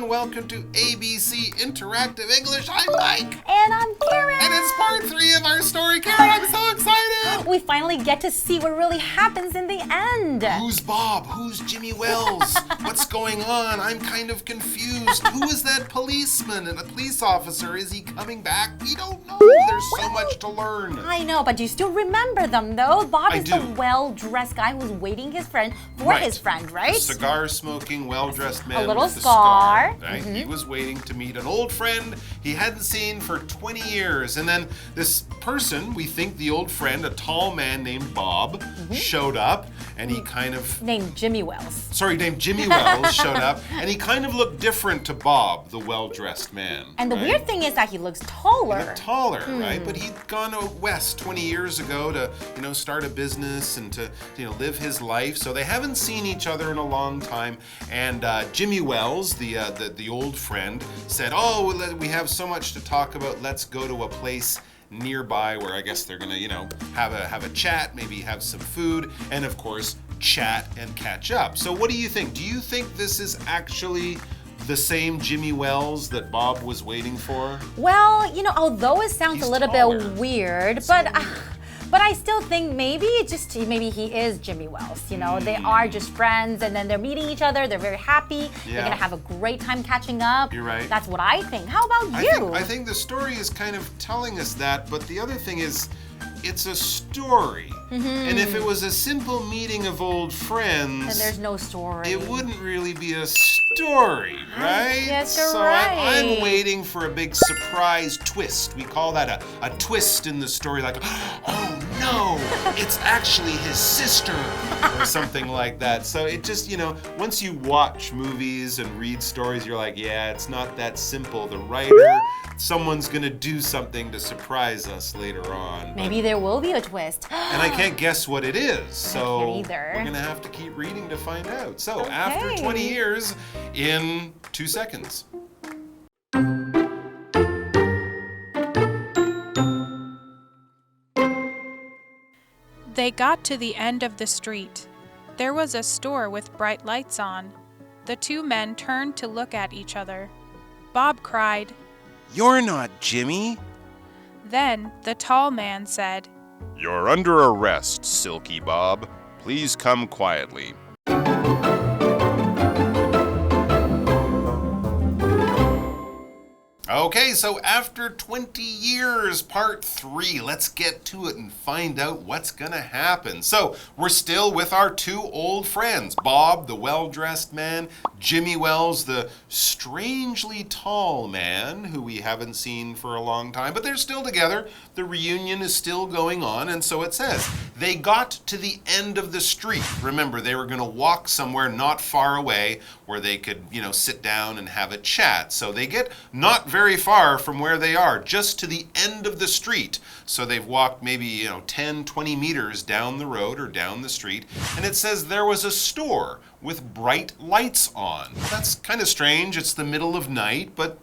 welcome to ABC Interactive English. I'm Mike. And I'm Karen. And it's part 3 of our story. Karen, I'm so excited. We finally get to see what really happens in the end. Who's Bob? Who's Jimmy Wells? What's going on? I'm kind of confused. Who is that policeman and a police officer? Is he coming back? We don't know. There's so much to learn. I know, but you still remember them, though. Bob is do. the well-dressed guy who's waiting his friend for his friend, right? A cigar-smoking, well-dressed man a little with a scar. Right? He was waiting to meet an old friend he hadn't seen for 20 years. And then this person, we think the old friend, a tall man named Bob, showed up, and he kind of... Named Jimmy Wells. Named Jimmy Wells showed up, and he kind of looked different to Bob, the well-dressessed man. And the weird thing is that he looks taller. Right? But he'd gone west 20 years ago to, start a business and to, live his life. So they haven't seen each other in a long time. And Jimmy Wells, the old friend, said, "Oh, we have so much to talk about. Let's go to a place nearby where I guess they're gonna, have a chat, maybe have some food, and of course, chat and catch up." So what do you think? Do you think this is actually the same Jimmy Wells that Bob was waiting for? Well, although it sounds He's a little taller. bit weird, but I still think maybe he is Jimmy Wells. They are just friends, and then they're meeting each other. They're very happy. Yeah. They're gonna have a great time catching up. You're right. That's what I think. How about you? I think the story is kind of telling us that, but the other thing is, it's a story. And if it was a simple meeting of old friends, then there's no story. It wouldn't really be a story, right? Yes, you're so right. I'm waiting for a big surprise twist. We call that a twist in the story, like, oh no, it's actually his sister, or something like that. So it just, once you watch movies and read stories, you're like, yeah, it's not that simple. The writer, someone's gonna do something to surprise us later on. Maybe there will be a twist. And I can't guess what it is, so I can't either. we're gonna have to keep reading to find out. So Okay. after 20 years, in 2 seconds. They got to the end of the street. There was a store with bright lights on. The two men turned to look at each other. Bob cried. "You're not Jimmy." Then the tall man said, "You're under arrest, Silky Bob. Please come quietly." Okay, so after 20 years, part 3, let's get to it and find out what's gonna happen. So we're still with our 2 old friends, Bob, the well-dressed man, Jimmy Wells, the strangely tall man who we haven't seen for a long time, but they're still together. The reunion is still going on, and so it says, they got to the end of the street. Remember, they were gonna walk somewhere not far away where they could, sit down and have a chat. So they get not very far from where they are, just to the end of the street. So they've walked maybe, 10, 20 meters down the road or down the street, and it says there was a store with bright lights on. That's kind of strange. It's the middle of night, but,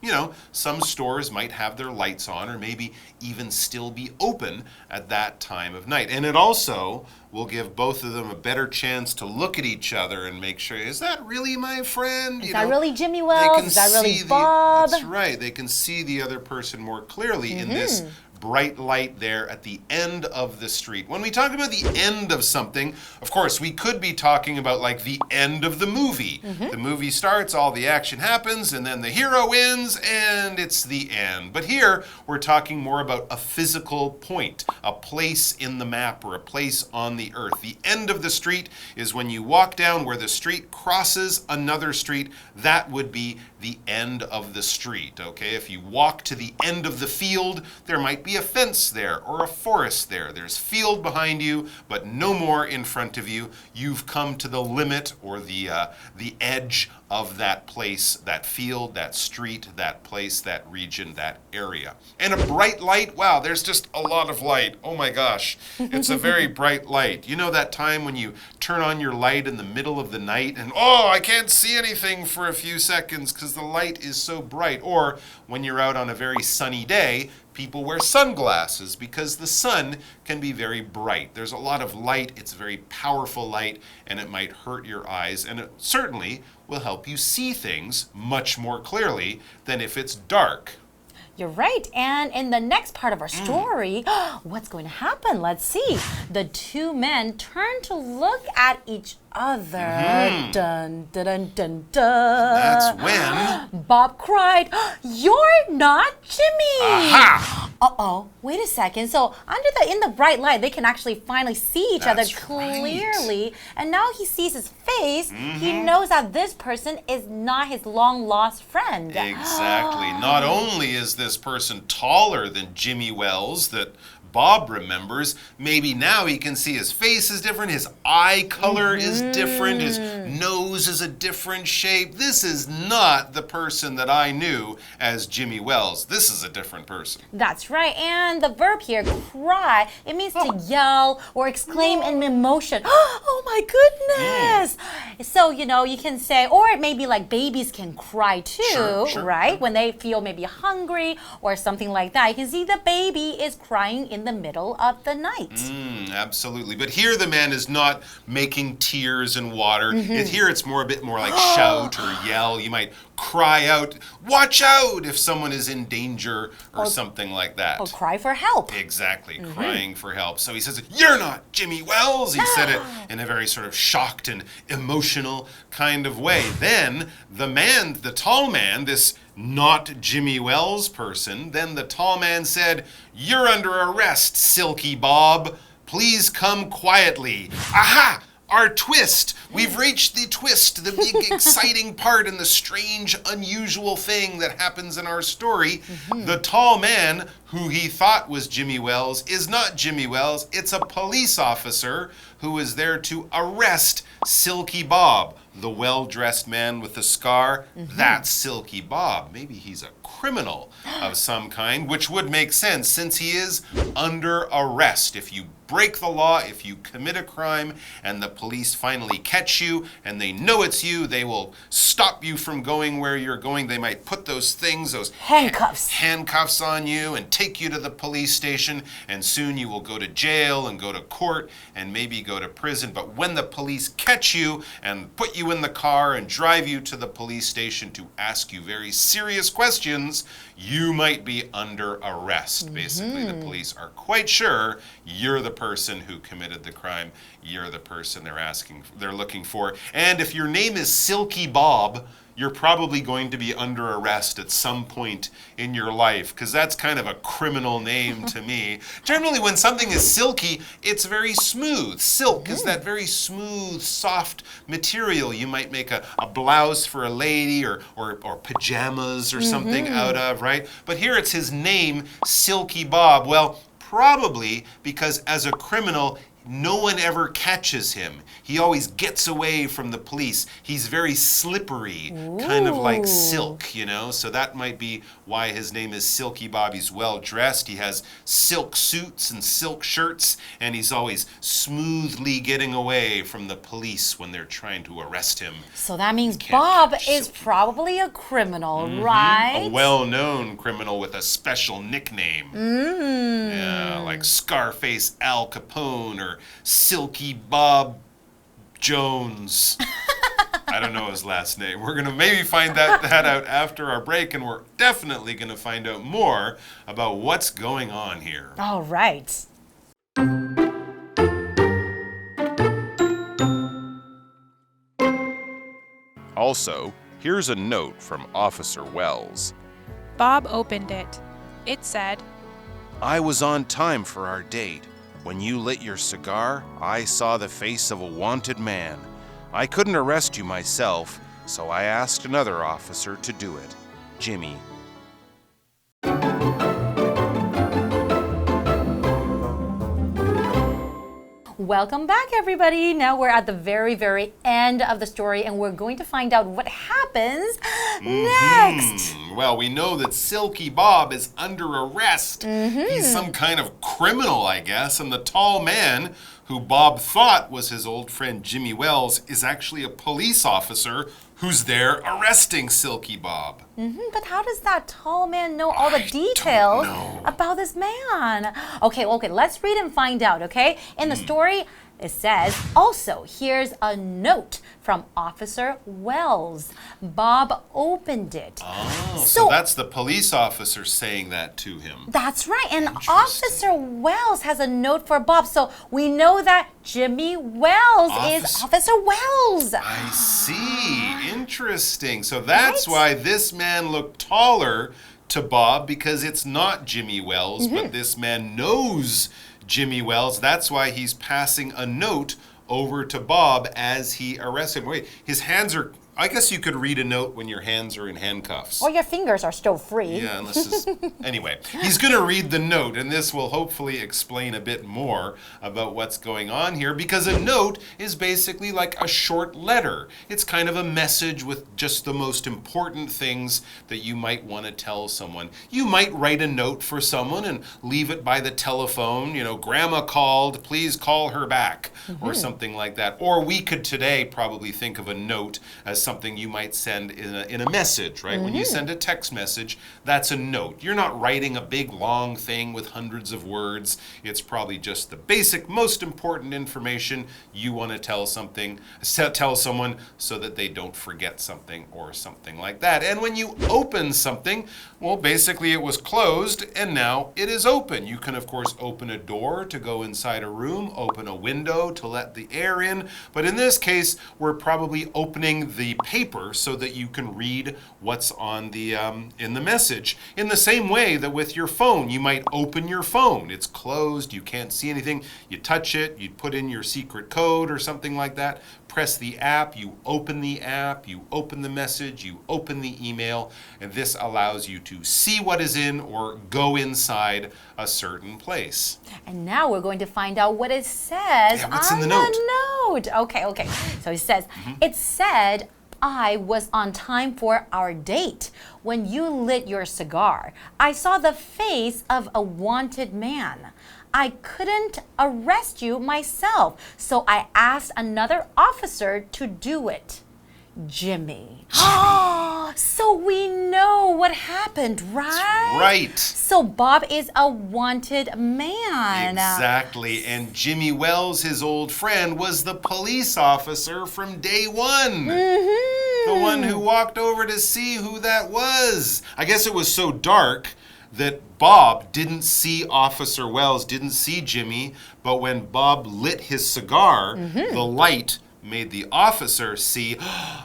some stores might have their lights on or maybe even still be open at that time of night. And it also will give both of them a better chance to look at each other and make sure, is that really my friend? Is that really Jimmy Wells? Is that really Bob? That's right. They can see the other person more clearly in this bright light there at the end of the street. When we talk about the end of something, of course, we could be talking about like the end of the movie. The movie starts, all the action happens, and then the hero wins, and it's the end. But here, we're talking more about a physical point, a place in the map or a place on the earth. The end of the street is when you walk down where the street crosses another street. That would be the end of the street, okay? If you walk to the end of the field, there might be a fence there or a forest there. There's field behind you, but no more in front of you. You've come to the limit or the edge of that place, that field, that street, that place, that region, that area. And a bright light, wow, there's just a lot of light. Oh my gosh, it's a very bright light. You know that time when you turn on your light in the middle of the night and, oh, I can't see anything for a few seconds because the light is so bright. Or when you're out on a very sunny day, people wear sunglasses because the sun can be very bright. There's a lot of light, it's very powerful light, and it might hurt your eyes, and it certainly will help you see things much more clearly than if it's dark. You're right. And in the next part of our story, what's going to happen? Let's see. The two men turn to look at each other. Dun, dun, dun, dun, dun. That's when Bob cried, "You're not Jimmy!" Aha! Uh-oh. Wait a second. So in the bright light, they can actually finally see each other That's clearly. right. And now he sees his face. He knows that this person is not his long-lost friend. Exactly. Not only is this person taller than Jimmy Wells that Bob remembers, maybe now he can see his face is different, his eye color is different, his nose is a different shape. This is not the person that I knew as Jimmy Wells. This is a different person. That's right. And the verb here, cry, it means to yell or exclaim in emotion. Oh my goodness. So, you can say, or it may be like babies can cry too, Sure. right? When they feel maybe hungry or something like that. You can see the baby is crying in the middle of the night. Absolutely. But here the man is not making tears and water. Here it's a bit more like shout or yell. You might cry out, "Watch out!" if someone is in danger or something like that. Or cry for help. Exactly, crying for help. So he says, "You're not Jimmy Wells." He said it in a very sort of shocked and emotional kind of way. Then the tall man, this not Jimmy Wells person, then the tall man said, "You're under arrest, Silky Bob. Please come quietly." Aha! Our twist! We've reached the twist, the big exciting part and the strange, unusual thing that happens in our story. The tall man, who he thought was Jimmy Wells, is not Jimmy Wells. It's a police officer who is there to arrest Silky Bob, the well-dressed man with the scar. That's Silky Bob. Maybe he's a criminal of some kind, which would make sense since he is under arrest. If you break the law, if you commit a crime, and the police finally catch you, and they know it's you, they will stop you from going where you're going. They might put those handcuffs on you and take you to the police station, and soon you will go to jail and go to court and maybe go to prison. But when the police catch you and put you in the car and drive you to the police station to ask you very serious questions, you might be under arrest. Basically, the police are quite sure you're the person who committed the crime. You're the person they're looking for. And if your name is Silky Bob, you're probably going to be under arrest at some point in your life, because that's kind of a criminal name to me. Generally, when something is silky, it's very smooth. Silk is that very smooth, soft material you might make a blouse for a lady or pajamas or something out of, right? But here it's his name, Silky Bob. Well, probably because as a criminal, no one ever catches him. He always gets away from the police. He's very slippery, kind of like silk, So that might be why his name is Silky Bob. He's well dressed. He has silk suits and silk shirts, and he's always smoothly getting away from the police when they're trying to arrest him. So that means Bob is probably a criminal, right? A well-known criminal with a special nickname. Yeah, like Scarface Al Capone or Silky Bob Jones. I don't know his last name. We're going to maybe find that out after our break, and we're definitely going to find out more about what's going on here. All right. Also, here's a note from Officer Wells. Bob opened it. It said, "I was on time for our date. When you lit your cigar, I saw the face of a wanted man. I couldn't arrest you myself, so I asked another officer to do it. Jimmy." Welcome back, everybody. Now we're at the very, very end of the story, and we're going to find out what happens next. Well, we know that Silky Bob is under arrest. He's some kind of criminal, I guess, and the tall man who Bob thought was his old friend Jimmy Wells, is actually a police officer who's there arresting Silky Bob. But how does that tall man know all the details about this man? Okay, let's read and find out, okay? In the story, it says, also, here's a note from Officer Wells. Bob opened it. Oh, so that's the police officer saying that to him. That's right. And Officer Wells has a note for Bob. So we know that Jimmy Wells is Officer Wells. I see. Interesting. So that's why this man looked taller to Bob, because it's not Jimmy Wells, but this man knows Jimmy Wells. That's why he's passing a note over to Bob as he arrests him. Wait, his hands are... I guess you could read a note when your hands are in handcuffs. Or your fingers are still free. Yeah, unless anyway, he's going to read the note, and this will hopefully explain a bit more about what's going on here, because a note is basically like a short letter. It's kind of a message with just the most important things that you might want to tell someone. You might write a note for someone and leave it by the telephone. You know, Grandma called, please call her back, or something like that. Or we could today probably think of a note as something you might send in a message, right? When you send a text message, that's a note. You're not writing a big long thing with hundreds of words. It's probably just the basic, most important information you want to tell someone so that they don't forget something or something like that. And when you open something, well, basically it was closed and now it is open. You can, of course, open a door to go inside a room, open a window to let the air in. But in this case, we're probably opening the paper so that you can read what's on the in the message. In the same way that with your phone, you might open your phone. It's closed, you can't see anything. You touch it, you put in your secret code or something like that. Press the app, you open the app, you open the message, you open the email, and this allows you to see what is in or go inside a certain place. And now we're going to find out what it says what's on in the note? Okay. So it says, it said, I was on time for our date. When you lit your cigar, I saw the face of a wanted man. I couldn't arrest you myself, so I asked another officer to do it. Jimmy. So we know what happened, right? Right. So Bob is a wanted man. Exactly. And Jimmy Wells, his old friend, was the police officer from day one. The one who walked over to see who that was. I guess it was so dark that Bob didn't see Officer Wells, didn't see Jimmy, but when Bob lit his cigar, the light made the officer see,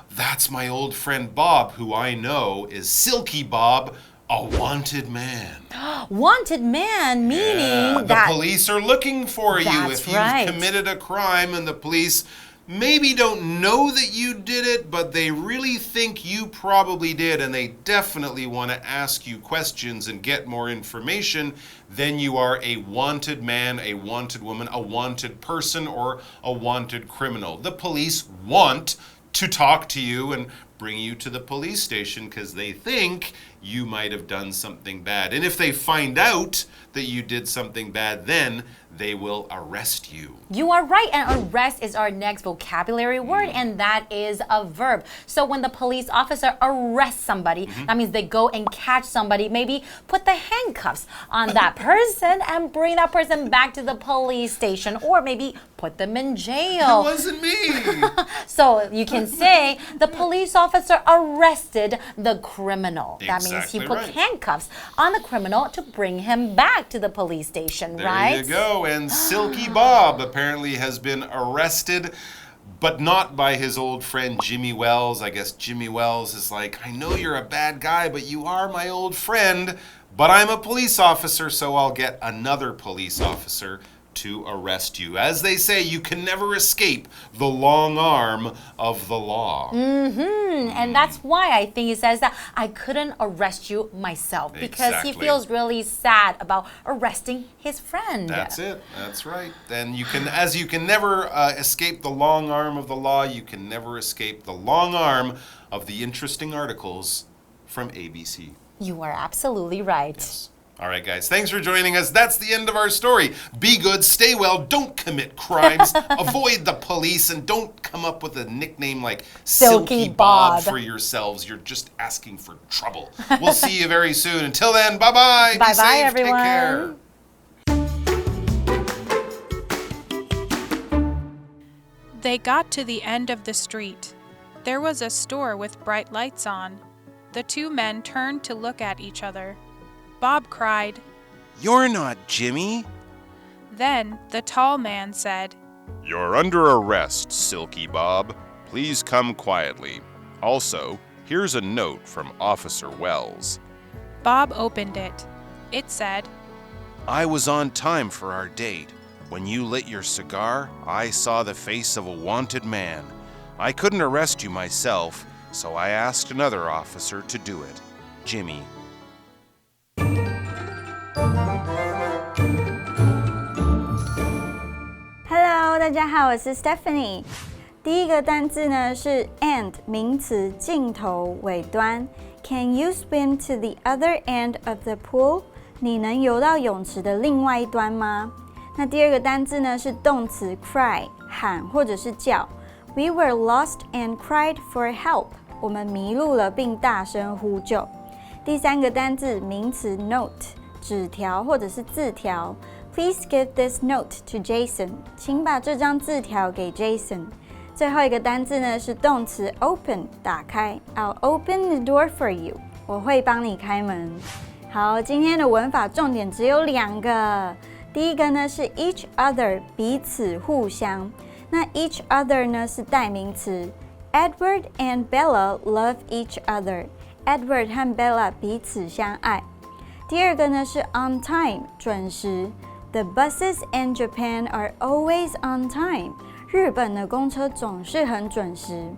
that's my old friend Bob, who I know is Silky Bob, a wanted man. Wanted man, meaning that the police are looking for you if you've committed a crime, and the police maybe don't know that you did it, but they really think you probably did, and they definitely want to ask you questions and get more information. Then you are a wanted man, a wanted woman, a wanted person, or a wanted criminal. The police want to talk to you and bring you to the police station because they think you might have done something bad. And if they find out that you did something bad, then they will arrest you. You are right, and arrest is our next vocabulary word, and that is a verb. So when the police officer arrests somebody, that means they go and catch somebody, maybe put the handcuffs on that person and bring that person back to the police station, or maybe put them in jail. It wasn't me. So you can say the police officer arrested the criminal. That means he put handcuffs on the criminal to bring him back to the police station, right? There you go. And Silky Bob apparently has been arrested, but not by his old friend Jimmy Wells. I guess Jimmy Wells is like, I know you're a bad guy, but you are my old friend, but I'm a police officer, so I'll get another police officer to arrest you. As they say, you can never escape the long arm of the law. And that's why I think he says that I couldn't arrest you myself, because he feels really sad about arresting his friend. That's it. That's right. And you can never escape the long arm of the law, you can never escape the long arm of the interesting articles from ABC. You are absolutely right. Yes. All right, guys, thanks for joining us. That's the end of our story. Be good, stay well, don't commit crimes, avoid the police, and don't come up with a nickname like Silky Bob for yourselves. You're just asking for trouble. We'll see you very soon. Until then, bye-bye. Bye-bye, Be safe. everyone. Take care. They got to the end of the street. There was a store with bright lights on. The two men turned to look at each other. Bob cried, You're not Jimmy. Then the tall man said, You're under arrest, Silky Bob. Please come quietly. Also, here's a note from Officer Wells. Bob opened it. It said, I was on time for our date. When you lit your cigar, I saw the face of a wanted man. I couldn't arrest you myself, so I asked another officer to do it, Jimmy. Hello， 大家好，我是 Stephanie。第一个单字呢是 end 名词，尽头、尾端。Can you swim to the other end of the pool？ 你能游到泳池的另外一端吗？那第二个单字呢是动词 cry， 喊或者是叫。We were lost and cried for help。我们迷路了并大声呼救。第三个单字名词 note， 纸条或者是字条。Please give this note to Jason。请把这张字条给 Jason。最后一个单字呢是动词 open， 打开。I'll open the door for you。我会帮你开门。好，今天的文法重点只有2个。第一个呢是 each other， 彼此互相。那 each other 呢是代名词。Edward and Bella love each other。Edward 和 Bella 彼此相爱。第二个呢是 on time， 准时。The buses in Japan are always on time。日本的公车总是很准时。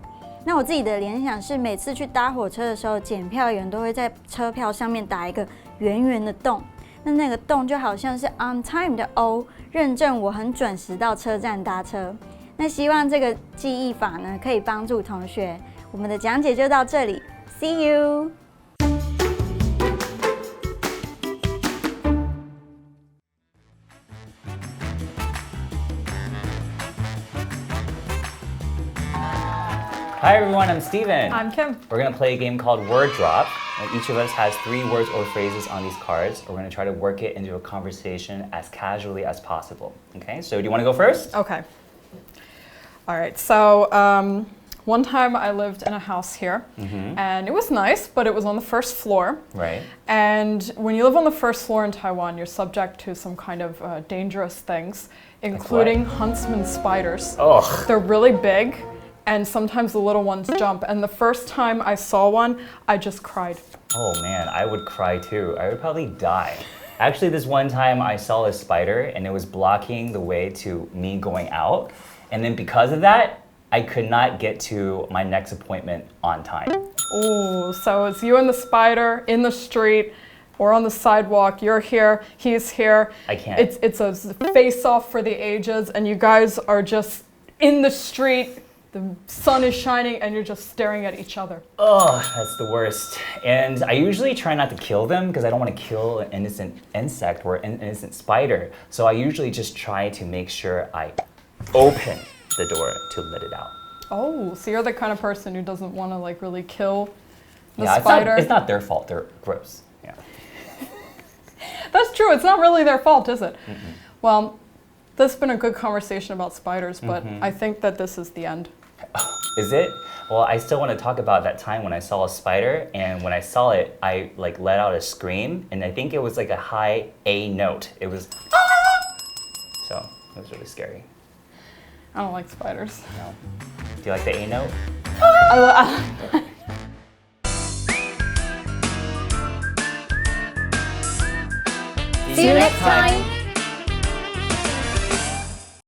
那我自己的联想是，每次去搭火车的时候，检票员都会在车票上面打一个圆圆的洞。那个洞就好像是 on time 的 O， 认证我很准时到车站搭车。那希望这个记忆法呢，可以帮助同学。我们的讲解就到这里 ，See you。Hi everyone, I'm Steven. I'm Kim. We're going to play a game called Word Drop. And each of us has 3 words or phrases on these cards. We're going to try to work it into a conversation as casually as possible. Okay, so do you want to go first? Okay. All right, so one time I lived in a house here, and it was nice, but it was on the first floor. Right. And when you live on the first floor in Taiwan, you're subject to some kind of dangerous things, including huntsman spiders. Ugh. They're really big. And sometimes the little ones jump. And the first time I saw one, I just cried. Oh man, I would cry too. I would probably die. Actually, this one time I saw a spider and it was blocking the way to me going out. And then because of that, I could not get to my next appointment on time. Oh, so it's you and the spider in the street or on the sidewalk. You're here, he's here. I can't. It's a face-off for the ages, and you guys are just in the street. The sun is shining and you're just staring at each other. Oh, that's the worst. And I usually try not to kill them because I don't want to kill an innocent insect or an innocent spider. So I usually just try to make sure I open the door to let it out. Oh, so you're the kind of person who doesn't want to like really kill the spider? It's not their fault. They're gross. Yeah. That's true. It's not really their fault, is it? Well, this has been a good conversation about spiders, but I think that this is the end. Is it? Well, I still want to talk about that time when I saw a spider, and when I saw it, I like let out a scream, and I think it was like a high A note. It was so it was really scary. I don't like spiders. No. Do you like the A note? See you next time.